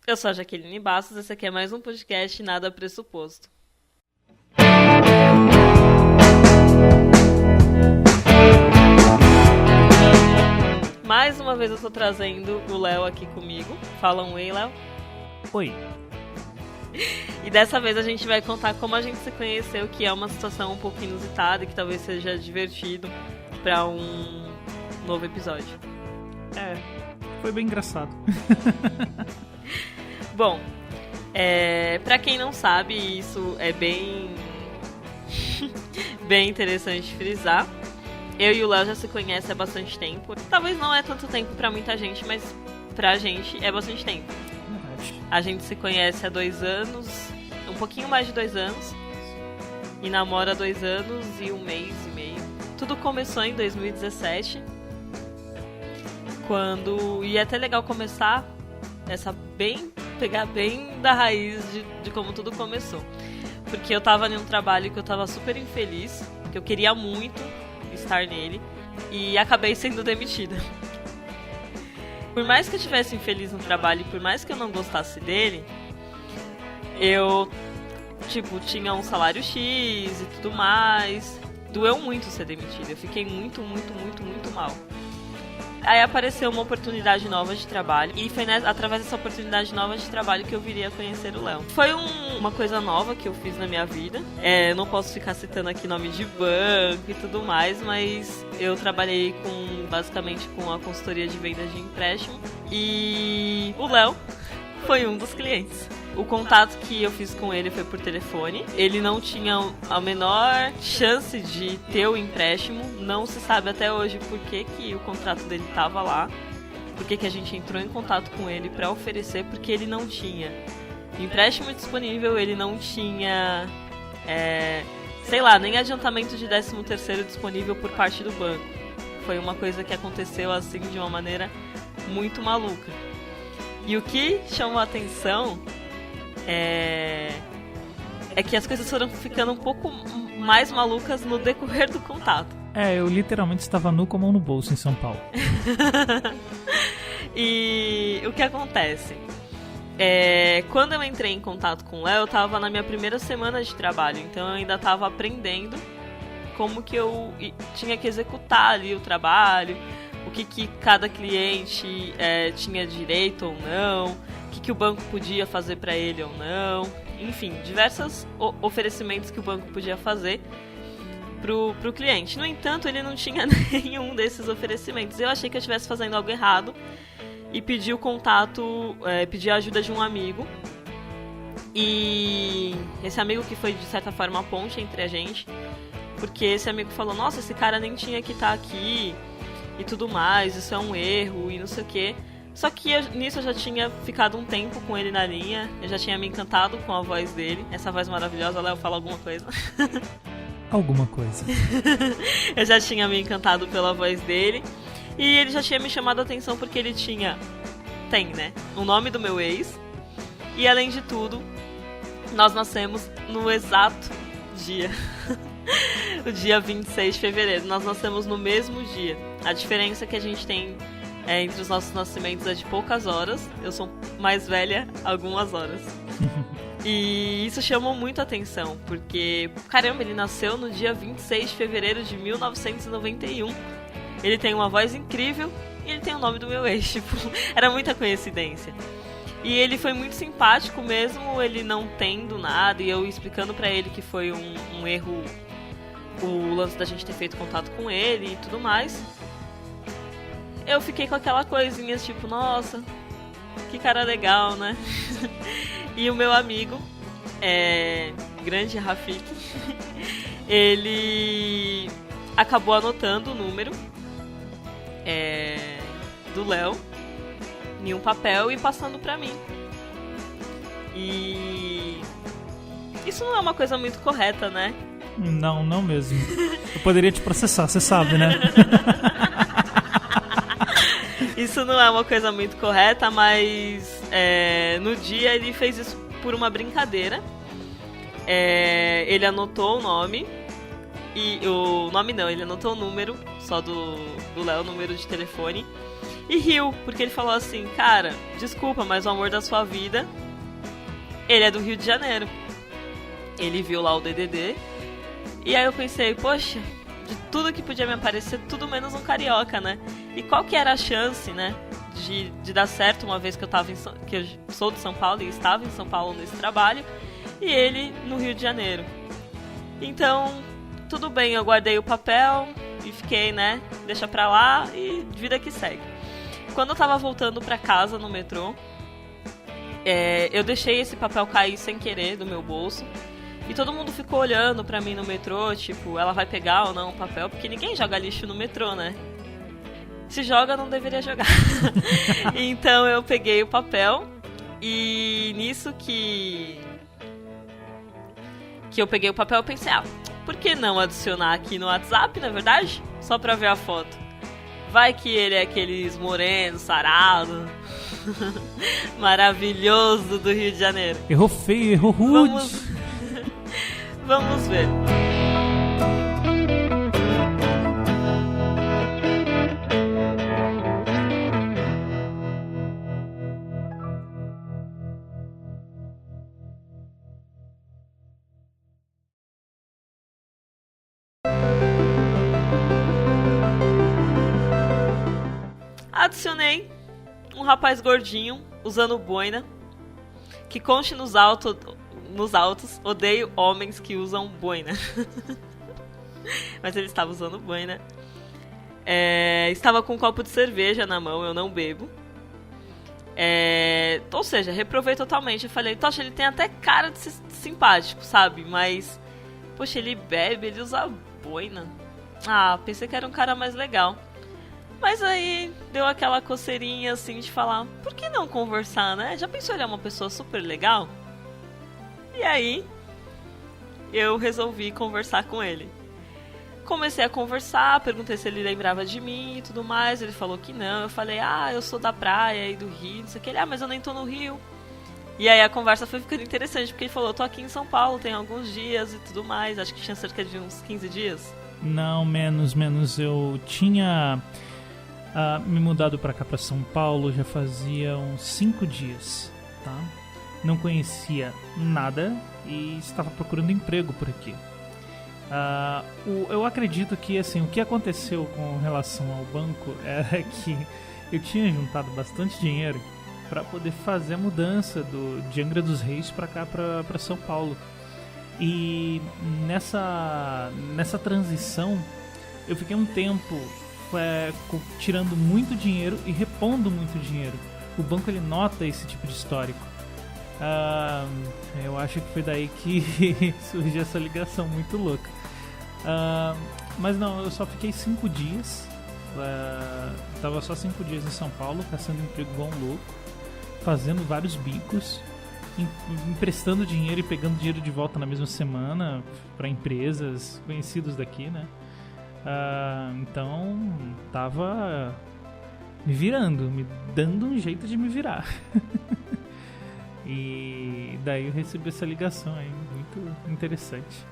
Eu sou a Jaqueline Bastos, esse aqui é mais um podcast Nada Pressuposto. Mais uma vez eu tô trazendo o Léo aqui comigo. Fala um oi, Léo. Oi. E dessa vez a gente vai contar como a gente se conheceu, que é uma situação um pouco inusitada e que talvez seja divertido pra um novo episódio. Foi bem engraçado. Bom, pra quem não sabe, isso é bem bem interessante frisar. Eu e o Léo já se conhecem há bastante tempo. Talvez não é tanto tempo pra muita gente, mas pra gente é bastante tempo. Verdade. A gente se conhece há 2 anos, um pouquinho mais de 2 anos, e namora há 2 anos e 1 mês e meio. Tudo começou em 2017, e é até legal começar pegar bem da raiz de como tudo começou. Porque eu tava em um trabalho que eu tava super infeliz, que eu queria muito estar nele, e acabei sendo demitida. Por mais que eu estivesse infeliz no trabalho e por mais que eu não gostasse dele, eu, tinha um salário X e tudo mais. Doeu muito ser demitida, eu fiquei muito mal. Aí apareceu uma oportunidade nova de trabalho, e foi através dessa oportunidade nova de trabalho que eu viria a conhecer o Léo. Foi uma coisa nova que eu fiz na minha vida. Eu não posso ficar citando aqui nome de banco e tudo mais, mas eu trabalhei basicamente com a consultoria de venda de empréstimo, e o Léo foi um dos clientes. O contato que eu fiz com ele foi por telefone. Ele não tinha a menor chance de ter o empréstimo. Não se sabe até hoje por que o contrato dele estava lá. Por que a gente entrou em contato com ele para oferecer, porque ele não tinha empréstimo disponível, ele não tinha, nem adiantamento de 13º disponível por parte do banco. Foi uma coisa que aconteceu assim de uma maneira muito maluca. E o que chamou a atenção é que as coisas foram ficando um pouco mais malucas no decorrer do contato. Eu literalmente estava nu com a mão no bolso em São Paulo. E o que acontece? Quando eu entrei em contato com o Léo, eu estava na minha primeira semana de trabalho, então eu ainda estava aprendendo como que eu tinha que executar ali o trabalho, o que cada cliente tinha direito ou não, o que o banco podia fazer para ele ou não, enfim, diversos oferecimentos que o banco podia fazer pro cliente. No entanto, ele não tinha nenhum desses oferecimentos. Eu achei que eu estivesse fazendo algo errado e pedi o contato, pedi a ajuda de um amigo. E esse amigo que foi, de certa forma, a ponte entre a gente, porque esse amigo falou: nossa, esse cara nem tinha que estar aqui e tudo mais, isso é um erro e não sei o que. Só que nisso eu já tinha ficado um tempo com ele na linha, eu já tinha me encantado com a voz dele, essa voz maravilhosa. Léo, fala alguma coisa? Alguma coisa. Eu já tinha me encantado pela voz dele, e ele já tinha me chamado a atenção porque ele tem, o nome do meu ex, e além de tudo, nós nascemos no exato dia. O dia 26 de fevereiro, nós nascemos no mesmo dia. A diferença que a gente tem entre os nossos nascimentos é de poucas horas. Eu sou mais velha algumas horas. E isso chamou muito a atenção, porque, caramba, ele nasceu no dia 26 de fevereiro de 1991. Ele tem uma voz incrível e ele tem o nome do meu ex, era muita coincidência. E ele foi muito simpático mesmo, ele não tendo nada, e eu explicando pra ele que foi um erro, o lance da gente ter feito contato com ele e tudo mais. Eu fiquei com aquela coisinha, nossa, que cara legal, né? E o meu amigo, grande Rafik, ele acabou anotando o número do Léo em um papel e passando pra mim. E isso não é uma coisa muito correta, né? Não mesmo. Eu poderia te processar, você sabe, né? Isso não é uma coisa muito correta, mas no dia ele fez isso por uma brincadeira. Ele anotou o nome. E o nome não, ele anotou o número só do Léo, o número de telefone. e riu, porque ele falou assim, cara, desculpa, mas o amor da sua vida, ele é do Rio de Janeiro. Ele viu lá o DDD, e aí eu pensei, poxa, de tudo que podia me aparecer, tudo menos um carioca, né? E qual que era a chance, né, de dar certo, uma vez que que eu sou de São Paulo e estava em São Paulo nesse trabalho, e ele no Rio de Janeiro. Então, tudo bem, eu guardei o papel e fiquei, né, deixa pra lá e vida que segue. Quando eu tava voltando pra casa no metrô, eu deixei esse papel cair sem querer do meu bolso. E todo mundo ficou olhando pra mim no metrô, tipo, ela vai pegar ou não o papel, porque ninguém joga lixo no metrô, né? Se joga, não deveria jogar. Então eu peguei o papel e nisso que eu peguei o papel, eu pensei, por que não adicionar aqui no WhatsApp, na verdade? Só pra ver a foto. Vai que ele é aqueles morenos, sarado, maravilhoso do Rio de Janeiro. Errou feio, errou rude. Vamos ver. Adicionei um rapaz gordinho usando boina, que conste nos autos, odeio homens que usam boina. Mas ele estava usando boina. Estava com um copo de cerveja na mão, eu não bebo. Ou seja, reprovei totalmente. Eu falei, Tocha, ele tem até cara de ser simpático, sabe? Mas, poxa, ele bebe, ele usa boina. Pensei que era um cara mais legal. Mas aí deu aquela coceirinha assim de falar, por que não conversar, né? Já pensou, ele é uma pessoa super legal? E aí eu resolvi conversar com ele. Comecei a conversar, perguntei se ele lembrava de mim e tudo mais. Ele falou que não. Eu falei, eu sou da praia e do Rio, não sei o que. Ele, mas eu nem tô no Rio. E aí a conversa foi ficando interessante, porque ele falou, eu tô aqui em São Paulo, tem alguns dias e tudo mais. Acho que tinha cerca de uns 15 dias. Não, menos. Eu tinha me mudado pra cá, pra São Paulo, já fazia uns 5 dias, tá? Não conhecia nada e estava procurando emprego por aqui. Eu acredito que assim, o que aconteceu com relação ao banco era que eu tinha juntado bastante dinheiro para poder fazer a mudança de Angra dos Reis para cá, para São Paulo. E nessa transição eu fiquei um tempo tirando muito dinheiro e repondo muito dinheiro. O banco, ele nota esse tipo de histórico. Eu acho que foi daí que surgiu essa ligação muito louca. Mas não, eu só fiquei 5 dias. Tava só 5 dias em São Paulo, caçando emprego igual um louco, fazendo vários bicos, emprestando dinheiro e pegando dinheiro de volta na mesma semana para empresas conhecidos daqui, né? Então tava me virando, me dando um jeito de me virar. E daí eu recebi essa ligação aí, muito interessante.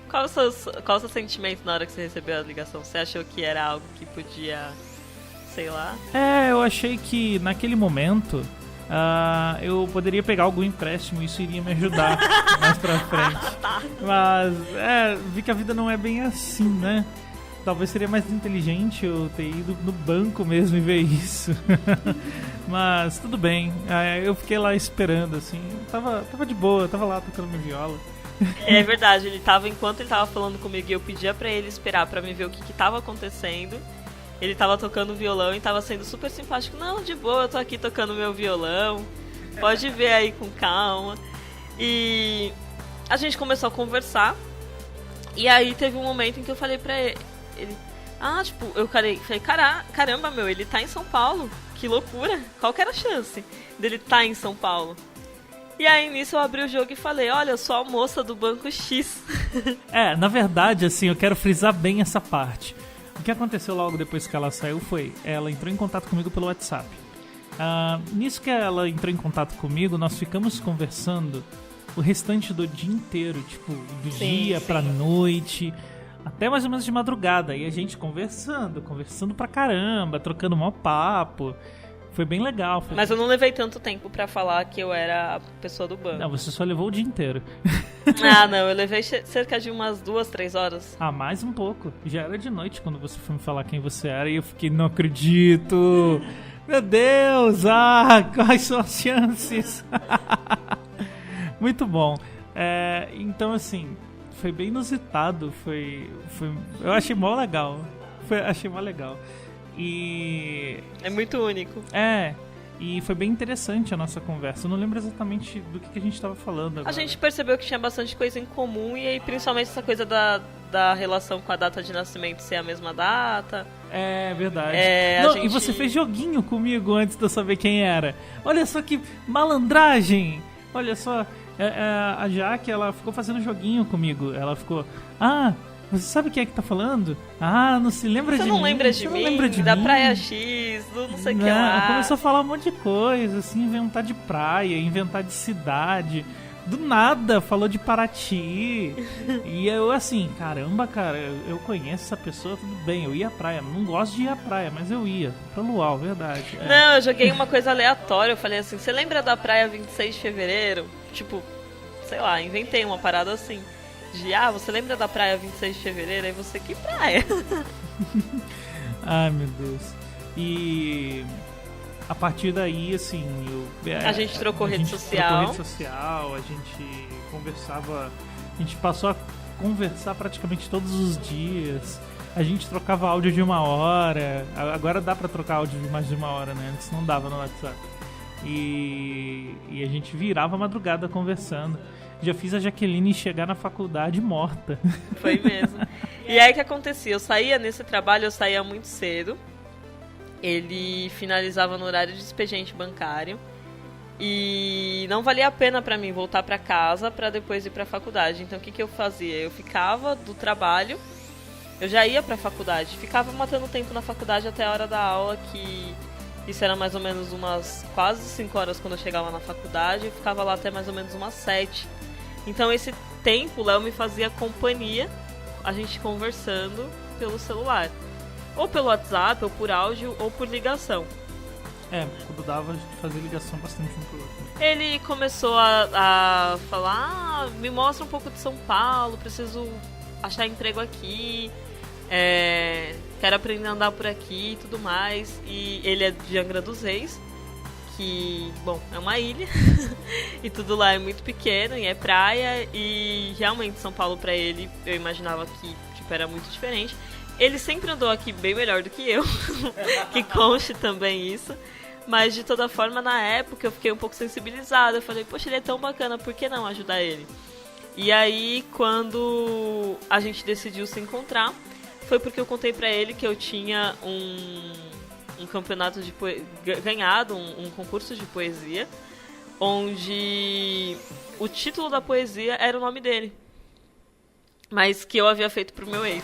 Qual o seu sentimento na hora que você recebeu a ligação? Você achou que era algo que podia, sei lá? Eu achei que naquele momento eu poderia pegar algum empréstimo e isso iria me ajudar mais pra frente. Tá. Mas vi que a vida não é bem assim, né? Talvez seria mais inteligente eu ter ido no banco mesmo e ver isso. Mas tudo bem. Eu fiquei lá esperando, assim. Tava de boa, tava lá tocando minha viola. É verdade, enquanto ele tava falando comigo e eu pedia pra ele esperar pra me ver o que tava acontecendo, ele tava tocando violão e tava sendo super simpático. Não, de boa, eu tô aqui tocando meu violão, pode ver aí com calma. E a gente começou a conversar. E aí teve um momento em que eu falei pra ele, eu falei, caramba, meu, ele tá em São Paulo, que loucura, qual que era a chance dele tá em São Paulo? E aí nisso eu abri o jogo e falei, olha, eu sou a moça do Banco X. Na verdade, assim, eu quero frisar bem essa parte. O que aconteceu logo depois que ela saiu foi, ela entrou em contato comigo pelo WhatsApp. Nisso que ela entrou em contato comigo, nós ficamos conversando o restante do dia inteiro, tipo, do dia pra noite. até mais ou menos de madrugada. E a gente conversando pra caramba, trocando mó papo. Foi bem legal. Mas eu não levei tanto tempo pra falar que eu era a pessoa do banco. Não, você só levou o dia inteiro. Ah, não, eu levei cerca de umas 2, 3 horas. Ah, mais um pouco. Já era de noite quando você foi me falar quem você era e eu fiquei, não acredito. Meu Deus, quais são as chances? Muito bom. Então, assim, foi bem inusitado. Eu achei mó legal. Achei mó legal. E... é muito único. E foi bem interessante a nossa conversa. Eu não lembro exatamente do que a gente estava falando agora. A gente percebeu que tinha bastante coisa em comum. E aí, principalmente essa coisa da relação com a data de nascimento ser a mesma data. É verdade. E você fez joguinho comigo antes de eu saber quem era. Olha só que malandragem. Olha só, a Jaque, ela ficou fazendo joguinho comigo. Ela ficou, você sabe quem é que tá falando? Não se lembra de mim. Você não lembra de mim? Da Praia X, do não sei o que lá. Começou a falar um monte de coisa, assim, inventar de praia, inventar de cidade. Do nada, falou de Paraty. E eu assim, caramba, cara, eu conheço essa pessoa, tudo bem, eu ia à praia. Não gosto de ir à praia, mas eu ia. Pra Luau, verdade. Não, eu joguei uma coisa aleatória. Eu falei assim, você lembra da praia 26 de fevereiro? Tipo, sei lá, inventei uma parada assim. Você lembra da praia 26 de fevereiro? Aí você, que praia? Ai, meu Deus. E a partir daí, assim... a gente trocou rede social. A gente conversava... A gente passou a conversar praticamente todos os dias. A gente trocava áudio de 1 hora. Agora dá pra trocar áudio de mais de 1 hora, né? Antes não dava no WhatsApp. E a gente virava a madrugada conversando. Já fiz a Jaqueline chegar na faculdade morta. Foi mesmo. E aí o que acontecia? Eu saía nesse trabalho, eu saía muito cedo. Ele finalizava no horário de expediente bancário. E não valia a pena pra mim voltar pra casa pra depois ir pra faculdade. Então o que eu fazia? Eu ficava do trabalho, eu já ia pra faculdade. Ficava matando tempo na faculdade até a hora da aula, que... isso era mais ou menos umas quase 5 horas quando eu chegava na faculdade. Eu ficava lá até mais ou menos umas 7. Então esse tempo o Léo me fazia companhia, a gente conversando pelo celular. Ou pelo WhatsApp, ou por áudio, ou por ligação. Quando dava, a gente fazia ligação bastante um pro outro. Ele começou a falar, me mostra um pouco de São Paulo, preciso achar emprego aqui, quero aprender a andar por aqui e tudo mais. E ele é de Angra dos Reis, que, bom, é uma ilha, e tudo lá é muito pequeno, e é praia, e realmente São Paulo pra ele, eu imaginava que, tipo, era muito diferente. Ele sempre andou aqui bem melhor do que eu, que conste também isso, mas de toda forma, na época, eu fiquei um pouco sensibilizada, eu falei, poxa, ele é tão bacana, por que não ajudar ele? E aí, quando a gente decidiu se encontrar, foi porque eu contei pra ele que eu tinha um campeonato de ganhado um concurso de poesia, onde o título da poesia era o nome dele, mas que eu havia feito pro meu ex.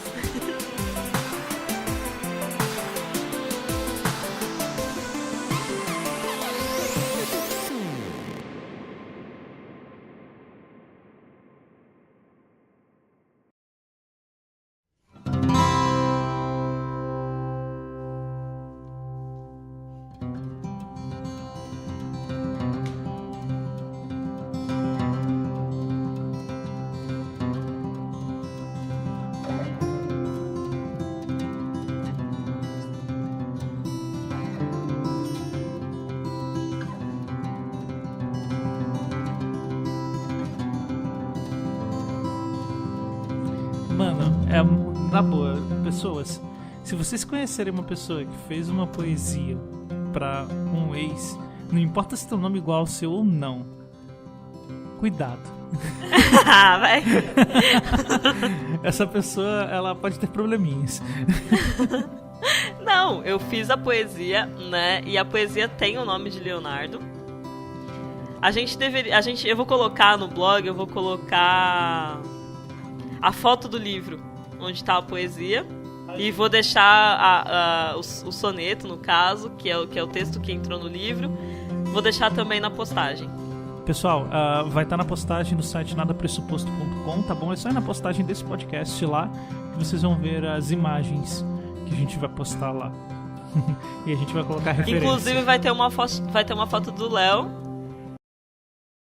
Mano, na boa, pessoas, se vocês conhecerem uma pessoa que fez uma poesia pra um ex, não importa se tem um nome igual ao seu ou não, cuidado. Vai. Essa pessoa, ela pode ter probleminhas. Não, eu fiz a poesia, né? E a poesia tem o nome de Leonardo. Eu vou colocar no blog, eu vou colocar a foto do livro onde tá a poesia. E vou deixar o soneto, no caso, que é o texto que entrou no livro. Vou deixar também na postagem. Pessoal, vai estar na postagem do site nadapressuposto.com, tá bom? É só ir na postagem desse podcast lá que vocês vão ver as imagens que a gente vai postar lá. E a gente vai colocar referência. Inclusive vai ter uma foto do Léo